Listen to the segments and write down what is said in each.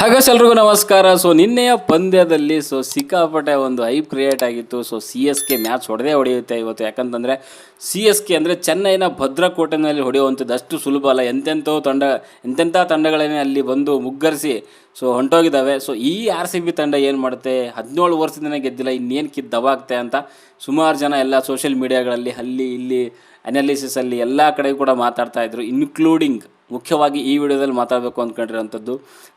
ಹಾಗಾದ್ರೆ ಎಲ್ರಿಗೂ ನಮಸ್ಕಾರ. ಸೊ ನಿನ್ನೆಯ ಪಂದ್ಯದಲ್ಲಿ ಸಿಕ್ಕಾಪಟ್ಟೆ ಒಂದು ಹೈಪ್ ಕ್ರಿಯೇಟ್ ಆಗಿತ್ತು. ಸಿ ಎಸ್ ಕೆ ಮ್ಯಾಚ್ ಹೊಡೆಯುತ್ತೆ ಇವತ್ತು. ಯಾಕಂತಂದರೆ ಸಿ ಎಸ್ ಕೆ ಅಂದರೆ ಚೆನ್ನೈನ ಭದ್ರಕೋಟೆನಲ್ಲಿ ಹೊಡೆಯುವಂಥದ್ದು ಅಷ್ಟು ಸುಲಭ ಅಲ್ಲ. ಎಂತೆಂಥ ತಂಡಗಳನ್ನೇ ಅಲ್ಲಿ ಬಂದು ಮುಗ್ಗರಿಸಿ ಹೊಂಟೋಗಿದ್ದಾವೆ. ಈ ಆರ್ ಸಿ ಬಿ ತಂಡ ಏನು ಮಾಡುತ್ತೆ, 17 ವರ್ಷದಿಂದ ಗೆದ್ದಿಲ್ಲ, ಇನ್ನೇನು ದವಾಗ್ತೆ ಅಂತ ಸುಮಾರು ಜನ ಎಲ್ಲ ಸೋಷಿಯಲ್ ಮೀಡಿಯಾಗಳಲ್ಲಿ ಅಲ್ಲಿ ಇಲ್ಲಿ ಅನಾಲಿಸಿಸಲ್ಲಿ ಎಲ್ಲ ಕಡೆ ಕೂಡ ಮಾತಾಡ್ತಾಯಿದ್ರು. ಇನ್ಕ್ಲೂಡಿಂಗ್ ಮುಖ್ಯವಾಗಿ ಈ ವಿಡಿಯೋದಲ್ಲಿ ಮಾತಾಡಬೇಕು ಅಂದ್ಕೊಂಡಿರೋಂಥದ್ದು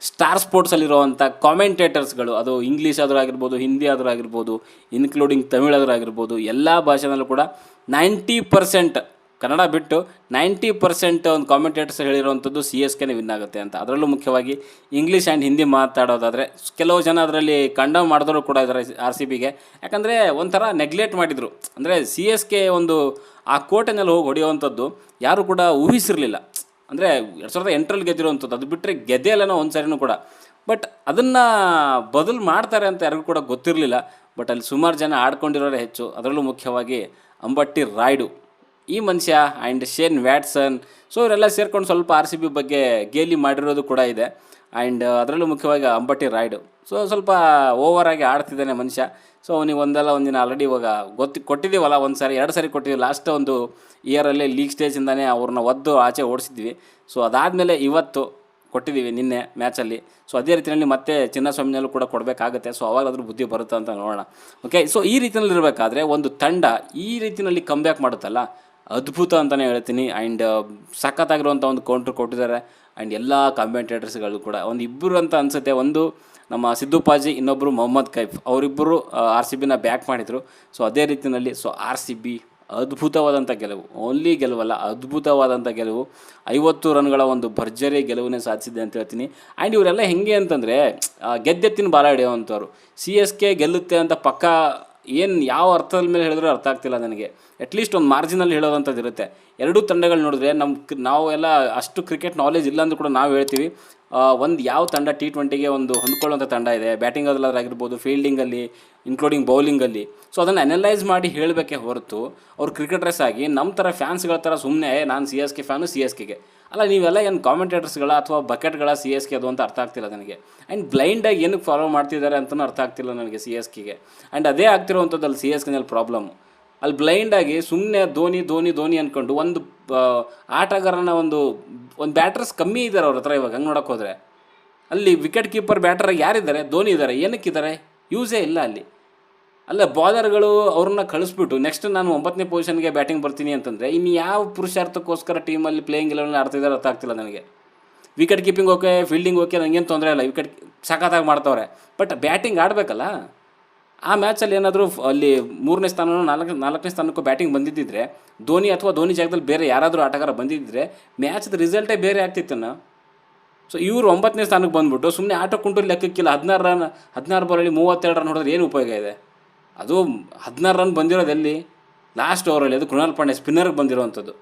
ಸ್ಟಾರ್ ಸ್ಪೋರ್ಟ್ಸಲ್ಲಿರುವಂಥ ಕಾಮೆಂಟೇಟರ್ಸ್ಗಳು. ಅದು ಇಂಗ್ಲೀಷ್ ಆದರೂ ಆಗಿರ್ಬೋದು, ಹಿಂದಿ ಆದರೂ ಆಗಿರ್ಬೋದು, ಇನ್ಕ್ಲೂಡಿಂಗ್ ತಮಿಳಾದರೂ ಆಗಿರ್ಬೋದು, ಎಲ್ಲ ಭಾಷೆನಲ್ಲೂ ಕೂಡ 90% ಕನ್ನಡ ಬಿಟ್ಟು 90% ಒಂದು ಕಾಮೆಂಟೇಟರ್ಸ್ ಹೇಳಿರುವಂಥದ್ದು ಸಿ ಎಸ್ ಕೆನೇ ವಿನ್ ಆಗುತ್ತೆ ಅಂತ. ಅದರಲ್ಲೂ ಮುಖ್ಯವಾಗಿ ಇಂಗ್ಲೀಷ್ ಆ್ಯಂಡ್ ಹಿಂದಿ ಮಾತಾಡೋದಾದರೆ ಕೆಲವು ಜನ ಅದರಲ್ಲಿ ಕಂಡಮ್ ಮಾಡಿದ್ರು ಕೂಡ ಇದ್ದಾರೆ ಆರ್ ಸಿ ಬಿಗೆ. ಯಾಕಂದರೆ ಒಂಥರ ನೆಗ್ಲೆಕ್ಟ್ ಮಾಡಿದರು. ಅಂದರೆ ಸಿ ಎಸ್ ಕೆ ಒಂದು ಆ ಕೋಟೆನಲ್ಲಿ ಹೋಗಿ ಹೊಡೆಯುವಂಥದ್ದು ಯಾರು ಕೂಡ ಊಹಿಸಿರಲಿಲ್ಲ. ಅಂದರೆ 2008ರಲ್ಲಿ ಗೆದ್ದಿರುವಂಥದ್ದು, ಅದು ಬಿಟ್ಟರೆ ಗೆದ್ದೆಯಲ್ಲನೋ ಒಂದು ಸಾರಿನೂ ಕೂಡ. ಬಟ್ ಅದನ್ನು ಬದಲು ಮಾಡ್ತಾರೆ ಅಂತ ಯಾರಿಗೂ ಕೂಡ ಗೊತ್ತಿರಲಿಲ್ಲ. ಬಟ್ ಅಲ್ಲಿ ಸುಮಾರು ಜನ ಆಡ್ಕೊಂಡಿರೋರೇ ಹೆಚ್ಚು. ಅದರಲ್ಲೂ ಮುಖ್ಯವಾಗಿ ಅಂಬಟ್ಟಿ ರಾಯ್ಡು ಈ ಮನುಷ್ಯ ಆ್ಯಂಡ್ ಶೇನ್ ವ್ಯಾಟ್ಸನ್. ಇವರೆಲ್ಲ ಸೇರ್ಕೊಂಡು ಸ್ವಲ್ಪ ಆರ್ ಸಿ ಬಿ ಬಗ್ಗೆ ಗೇಲಿ ಮಾಡಿರೋದು ಕೂಡ ಇದೆ. ಆ್ಯಂಡ್ ಅದರಲ್ಲೂ ಮುಖ್ಯವಾಗಿ ಅಂಬಟ್ಟಿ ರಾಯ್ಡು ಸ್ವಲ್ಪ ಓವರಾಗಿ ಆಡ್ತಿದ್ದಾನೆ ಮನುಷ್ಯ. ಅವನಿಗೆ ಒಂದಿನ ಆಲ್ರೆಡಿ ಇವಾಗ ಕೊಟ್ಟಿದ್ದೀವಲ್ಲ, ಒಂದು ಸಾರಿ 2 ಸಾರಿ ಕೊಟ್ಟಿದ್ದೀವಿ. ಲಾಸ್ಟ್ ಒಂದು ಇಯರಲ್ಲಿ ಲೀಗ್ ಸ್ಟೇಜಿಂದನೇ ಅವ್ರನ್ನ ಒದ್ದು ಆಚೆ ಓಡಿಸಿದ್ವಿ. ಅದಾದಮೇಲೆ ಇವತ್ತು ಕೊಟ್ಟಿದ್ದೀವಿ ನಿನ್ನೆ ಮ್ಯಾಚಲ್ಲಿ. ಅದೇ ರೀತಿಯಲ್ಲಿ ಮತ್ತೆ ಚಿನ್ನಸ್ವಾಮಿನಲ್ಲೂ ಕೂಡ ಕೊಡಬೇಕಾಗುತ್ತೆ. ಅವಾಗಾದ್ರೂ ಬುದ್ಧಿ ಬರುತ್ತೆ ಅಂತ ನೋಡೋಣ. ಓಕೆ, ಈ ರೀತಿಯಲ್ಲಿ ಇರಬೇಕಾದ್ರೆ ಒಂದು ತಂಡ ಈ ರೀತಿಯಲ್ಲಿ ಕಮ್ಬ್ಯಾಕ್ ಮಾಡುತ್ತಲ್ಲ, ಅದ್ಭುತ ಅಂತಲೇ ಹೇಳ್ತೀನಿ. ಆ್ಯಂಡ್ ಸಖತ್ತಾಗಿರುವಂಥ ಒಂದು ಕೌಂಟ್ರ್ ಕೊಟ್ಟಿದ್ದಾರೆ. ಆ್ಯಂಡ್ ಎಲ್ಲ ಕಾಮೆಂಟೇಟರ್ಸ್ಗಳು ಕೂಡ ಒಂದು ಇಬ್ಬರು ಅಂತ ಅನಿಸುತ್ತೆ. ಒಂದು ನಮ್ಮ ಸಿದ್ದು ಪಾಜಿ, ಇನ್ನೊಬ್ಬರು ಮೊಹಮ್ಮದ್ ಕೈಫ್, ಅವರಿಬ್ಬರು ಆರ್ ಸಿ ಬಿನ ಬ್ಯಾಕ್ ಮಾಡಿದರು. ಅದೇ ರೀತಿಯಲ್ಲಿ ಆರ್ ಸಿ ಬಿ ಅದ್ಭುತವಾದಂಥ ಗೆಲುವು, ಓನ್ಲಿ ಗೆಲುವಲ್ಲ, ಅದ್ಭುತವಾದಂಥ ಗೆಲುವು, 50 ರನ್ಗಳ ಒಂದು ಭರ್ಜರಿ ಗೆಲುವನ್ನೇ ಸಾಧಿಸಿದೆ ಅಂತ ಹೇಳ್ತೀನಿ. ಆ್ಯಂಡ್ ಇವರೆಲ್ಲ ಹೆಂಗೆ ಅಂತಂದರೆ ಗೆದ್ದೆತ್ತಿನ ಬಾಲ ಹಿಡಿಯುವಂಥವ್ರು. ಸಿ ಎಸ್ ಕೆ ಗೆಲ್ಲುತ್ತೆ ಅಂತ ಪಕ್ಕಾ ಯಾವ ಅರ್ಥದ ಮೇಲೆ ಹೇಳಿದ್ರೂ ಅರ್ಥ ಆಗ್ತಿಲ್ಲ ನನಗೆ. ಅಟ್ಲೀಸ್ಟ್ ಒಂದು ಮಾರ್ಜಿನಲ್ಲಿ ಹೇಳೋದಂಥದ್ದು ಇರುತ್ತೆ. ಎರಡೂ ತಂಡಗಳು ನೋಡಿದ್ರೆ ನಾವೆಲ್ಲ ಅಷ್ಟು ಕ್ರಿಕೆಟ್ ನಾಲೆಜ್ ಇಲ್ಲ ಅಂದ್ರೂ ಕೂಡ ನಾವು ಹೇಳ್ತೀವಿ, ಒಂದು ಯಾವ ತಂಡ T20ಗೆ ಒಂದು ಹೊಂದ್ಕೊಳ್ಳುವಂಥ ತಂಡ ಇದೆ, ಬ್ಯಾಟಿಂಗಲ್ಲಾಗಿರ್ಬೋದು, ಫೀಲ್ಡಿಂಗಲ್ಲಿ, ಇನ್ಕ್ಲೂಡಿಂಗ್ ಬೌಲಿಂಗಲ್ಲಿ. ಅದನ್ನು ಅನಲೈಸ್ ಮಾಡಿ ಹೇಳಬೇಕೇ ಹೊರತು ಅವ್ರು ಕ್ರಿಕೆಟರ್ಸ್ ಆಗಿ ನಮ್ಮ ಥರ ಫ್ಯಾನ್ಸ್ಗಳ ಥರ ಸುಮ್ಮನೆ ನಾನು C S K fan C S ಕೆಗೆ ಅಲ್ಲ, ನೀವೆಲ್ಲ ಏನು ಕಾಮೆಂಟೇಟರ್ಸ್ಗಳ ಅಥವಾ ಬಕೆಟ್ಗಳ ಸಿ ಎಸ್ ಕೆ ಅದು ಅಂತ ಅರ್ಥ ಆಗ್ತಿಲ್ಲ ನನಗೆ. ಆ್ಯಂಡ್ ಬ್ಲೈಂಡಾಗಿ ಏನಕ್ಕೆ ಫಾಲೋ ಮಾಡ್ತಿದ್ದಾರೆ ಅಂತಲೂ ಅರ್ಥ ಆಗ್ತಿಲ್ಲ ನನಗೆ ಸಿ ಎಸ್ ಕೆಗೆ. ಆ್ಯಂಡ್ ಅದೇ ಆಗ್ತಿರೋವಂಥದ್ದು ಅಲ್ಲಿ ಸಿ ಎಸ್ ಕೆನಲ್ಲಿ ಪ್ರಾಬ್ಲಮ್ಮು. ಅಲ್ಲಿ ಬ್ಲೈಂಡಾಗಿ ಸುಮ್ಮನೆ ಧೋನಿ ಅಂದ್ಕೊಂಡು ಒಂದು ಆಟಗಾರನ ಒಂದು ಬ್ಯಾಟರ್ಸ್ ಕಮ್ಮಿ ಇದ್ದಾರೆ ಅವ್ರ ಹತ್ರ. ಇವಾಗ ಹಂಗೆ ನೋಡೋಕೆ ಹೋದರೆ ಅಲ್ಲಿ ವಿಕೆಟ್ ಕೀಪರ್ ಬ್ಯಾಟರ್ ಯಾರಿದ್ದಾರೆ? ಧೋನಿ ಇದ್ದಾರೆ. ಏನಕ್ಕಿದ್ದಾರೆ? ಯೂಸೇ ಇಲ್ಲ ಅಲ್ಲಿ. ಅಲ್ಲ, ಬಾಲರ್ಗಳು ಅವ್ರನ್ನ ಕಳಿಸ್ಬಿಟ್ಟು ನೆಕ್ಸ್ಟ್ ನಾನು 9ನೇ ಪೊಸಿಷನ್ಗೆ ಬ್ಯಾಟಿಂಗ್ ಬರ್ತೀನಿ ಅಂತಂದರೆ ಇನ್ನು ಯಾವ ಪುರುಷಾರ್ಥಕ್ಕೋಸ್ಕರ ಟೀಮಲ್ಲಿ ಪ್ಲೇಯಿಂಗ್ ಇಲೆವೆನ್ ಆಡ್ತಿದ್ದಾರೆ ಅರ್ಥ ಆಗ್ತಿಲ್ಲ ನನಗೆ. Wicket keeping okay, fielding okay, ನನಗೇನು ತೊಂದರೆ ಇಲ್ಲ, ವಿಕೆಟ್ ಸಖತ್ತಾಗಿ ಮಾಡ್ತವ್ರೆ. But batting ಆಡಬೇಕಲ್ಲ. ಆ ಮ್ಯಾಚಲ್ಲಿ ಏನಾದರೂ ಅಲ್ಲಿ 3ನೇ ಸ್ಥಾನ 4ನೇ ಸ್ಥಾನಕ್ಕೂ ಬ್ಯಾಟಿಂಗ್ ಬಂದಿದ್ದಿದ್ರೆ, ಧೋನಿ ಅಥವಾ ಧೋನಿ ಜಾಗದಲ್ಲಿ ಬೇರೆ ಯಾರಾದರೂ ಆಟಗಾರ ಬಂದಿದ್ದರೆ ಮ್ಯಾಚ್ದ ರಿಸಲ್ಟೇ ಬೇರೆ ಆಗ್ತಿತ್ತನ್ನು. ಇವರು 9ನೇ ಸ್ಥಾನಕ್ಕೆ ಬಂದುಬಿಟ್ಟು ಸುಮ್ಮನೆ ಆಟ ಕುಂಟು ಲೆಕ್ಕಕ್ಕಿಲ್ಲ. 16 ಬಾಲಲ್ಲಿ 32 ರನ್ ಹೊಡೆದ್ರೆ ಏನು ಉಪಯೋಗ ಇದೆ? ಅದು 16 ರನ್ ಬಂದಿರೋದು ಎಲ್ಲಿ? ಲಾಸ್ಟ್ ಓವರಲ್ಲಿ. ಅದು ಕೃಣಾಲ್ ಪಾಂಡ್ಯ ಸ್ಪಿನ್ನರ್ಗೆ ಬಂದಿರೋವಂಥದ್ದು.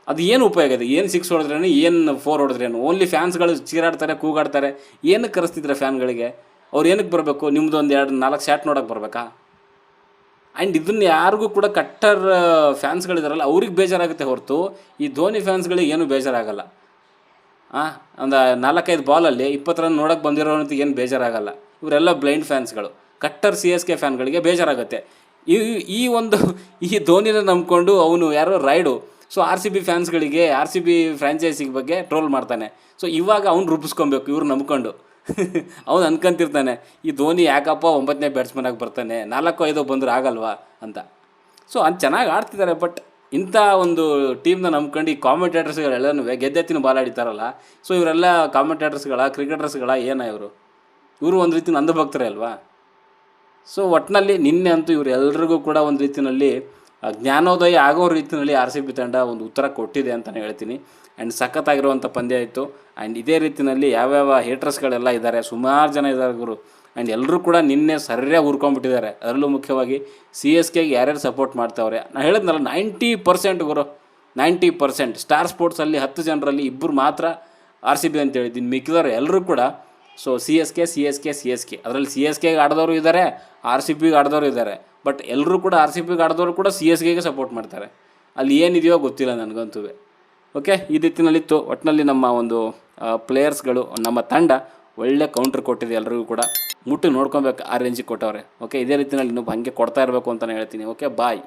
ಅದು ಏನು ಉಪಯೋಗ ಇದೆ? ಏನು 6 ಹೊಡೆದ್ರೇನು, ಏನು 4 ಹೊಡೆದ್ರೇನು? ಓನ್ಲಿ ಫ್ಯಾನ್ಸ್ಗಳು ಚೀರಾಡ್ತಾರೆ, ಕೂಗಾಡ್ತಾರೆ. ಏನಕ್ಕೆ ಕರೆಸ್ತಿದ್ರೆ ಫ್ಯಾನ್ಗಳಿಗೆ? ಅವ್ರು ಏನಕ್ಕೆ ಬರಬೇಕು? ನಿಮ್ಮದು 1-2-4 ಶಾಟ್ ನೋಡೋಕೆ ಬರಬೇಕಾ? ಆ್ಯಂಡ್ ಇದನ್ನು ಯಾರಿಗೂ ಕೂಡ ಕಟ್ಟರ್ ಫ್ಯಾನ್ಸ್ಗಳಿದಾರಲ್ಲ ಅವ್ರಿಗೆ ಬೇಜಾರಾಗುತ್ತೆ ಹೊರತು ಈ ಧೋನಿ ಫ್ಯಾನ್ಸ್ಗಳಿಗೆ ಏನೂ ಬೇಜಾರಾಗಲ್ಲ. ಒಂದು 4-5 ಬಾಲಲ್ಲಿ 20 ರನ್ ನೋಡೋಕೆ ಬಂದಿರೋಂಥ ಏನು ಬೇಜಾರಾಗಲ್ಲ. ಇವರೆಲ್ಲ ಬ್ಲೈಂಡ್ ಫ್ಯಾನ್ಸ್ಗಳು. ಕಟ್ಟರ್ ಸಿ ಎಸ್ ಕೆ ಫ್ಯಾನ್ಗಳಿಗೆ ಬೇಜಾರಾಗುತ್ತೆ. ಈ ಧೋನಿನ ನಂಬ್ಕೊಂಡು ಅವನು ಯಾರೋ ರೈಡು ಆರ್ ಸಿ ಬಿ ಫ್ಯಾನ್ಸ್ಗಳಿಗೆ, ಆರ್ ಸಿ ಬಿ ಫ್ರ್ಯಾಂಚೈಸಿಗೆ ಬಗ್ಗೆ ಟ್ರೋಲ್ ಮಾಡ್ತಾನೆ. ಇವಾಗ ಅವ್ನು ರೂಪಿಸ್ಕೊಬೇಕು ಇವ್ರು ನಂಬ್ಕೊಂಡು. ಅವನು ಅನ್ಕೊಂತಿರ್ತಾನೆ, ಈ ಧೋನಿ ಯಾಕಪ್ಪ 9ನೇ ಬ್ಯಾಟ್ಸ್ಮನಾಗಿ ಬರ್ತಾನೆ, 4-5 ಬಂದರೂ ಆಗಲ್ವಾ ಅಂತ. ಅದು ಚೆನ್ನಾಗಿ ಆಡ್ತಿದ್ದಾರೆ. ಬಟ್ ಇಂಥ ಒಂದು ಟೀಮ್ನ ನಂಬ್ಕೊಂಡು ಈ ಕಾಮೆಂಟೇಟರ್ಸ್ಗಳೆಲ್ಲನೂ ಗೆದ್ದೆತ್ತಿನ ಬಾಲ್ ಆಡಿತಾರಲ್ಲ, ಇವರೆಲ್ಲ ಕಾಮೆಂಟೇಟರ್ಸ್ಗಳ, ಕ್ರಿಕೆಟರ್ಸ್ಗಳ ಇವರು ಒಂದು ರೀತಿ ನಂದು ಭಕ್ತರೇ ಅಲ್ವಾ? ಒಟ್ಟಿನಲ್ಲಿ ನಿನ್ನೆ ಅಂತೂ ಇವರೆಲ್ಲರಿಗೂ ಕೂಡ ಒಂದು ರೀತಿಯಲ್ಲಿ ಜ್ಞಾನೋದಯ ಆಗೋ ರೀತಿಯಲ್ಲಿ ಆರ್ ಸಿ ಬಿ ತಂಡ ಒಂದು ಉತ್ತರ ಕೊಟ್ಟಿದೆ ಅಂತಲೇ ಹೇಳ್ತೀನಿ. ಆ್ಯಂಡ್ ಸಖತ್ತಾಗಿರುವಂಥ ಪಂದ್ಯ ಇತ್ತು. ಆ್ಯಂಡ್ ಇದೇ ರೀತಿಯಲ್ಲಿ ಯಾವ್ಯಾವ ಹೇಟರ್ಸ್ಗಳೆಲ್ಲ ಇದ್ದಾರೆ, ಸುಮಾರು ಜನ ಇದ್ದಾರೆ ಗುರು. ಆ್ಯಂಡ್ ಎಲ್ಲರೂ ಕೂಡ ನಿನ್ನೆ ಸರಿಯಾಗಿ ಉರ್ಕೊಂಡ್ಬಿಟ್ಟಿದ್ದಾರೆ. ಅದರಲ್ಲೂ ಮುಖ್ಯವಾಗಿ ಸಿ ಎಸ್ ಕೆಗೆ ಯಾರ್ಯಾರು ಸಪೋರ್ಟ್ ಮಾಡ್ತಾವ್ರೆ, ನಾನು ಹೇಳಿದ್ನಲ್ಲ 90% ಗುರು, 90%. ಸ್ಟಾರ್ ಸ್ಪೋರ್ಟ್ಸಲ್ಲಿ 10 ಜನರಲ್ಲಿ 2 ಮಾತ್ರ ಆರ್ ಸಿ ಬಿ ಅಂತ ಹೇಳಿದ್ದೀನಿ. ಮಿಕ್ಕಿದವರು ಎಲ್ಲರೂ ಕೂಡ ಸಿ ಎಸ್ ಕೆ. ಅದರಲ್ಲಿ ಸಿ ಎಸ್ ಕೆಗೆ ಆಡಿದವರು ಇದ್ದಾರೆ, ಆರ್ ಸಿ ಬಿಗೆ ಆಡಿದವರು ಇದ್ದಾರೆ. ಬಟ್ ಎಲ್ಲರೂ ಕೂಡ ಆರ್ ಸಿ ಬಿಗೆ ಆಡಿದವರು ಕೂಡ ಸಿ ಎಸ್ ಕೆಗೆ ಸಪೋರ್ಟ್ ಮಾಡ್ತಾರೆ. ಅಲ್ಲಿ ಏನಿದೆಯೋ ಗೊತ್ತಿಲ್ಲ ನನಗಂತೂ. ಓಕೆ, ಈ ರೀತಿಯಲ್ಲಿತ್ತು. ಒಟ್ಟಿನಲ್ಲಿ ನಮ್ಮ ಒಂದು ಪ್ಲೇಯರ್ಸ್ಗಳು, ನಮ್ಮ ತಂಡ ಒಳ್ಳೆ ಕೌಂಟ್ರ್ ಕೊಟ್ಟಿದೆ ಎಲ್ರಿಗೂ ಕೂಡ. ಮುಟ್ಟು ನೋಡ್ಕೊಬೇಕು ಆ ರೇಂಜಿಗೆ ಕೊಟ್ಟವ್ರೆ. ಓಕೆ, ಇದೇ ರೀತಿಯಲ್ಲಿ ಇನ್ನೂ ಹಾಗೆ ಕೊಡ್ತಾ ಇರಬೇಕು ಅಂತಲೇ ಹೇಳ್ತೀನಿ. ಓಕೆ, ಬಾಯ್.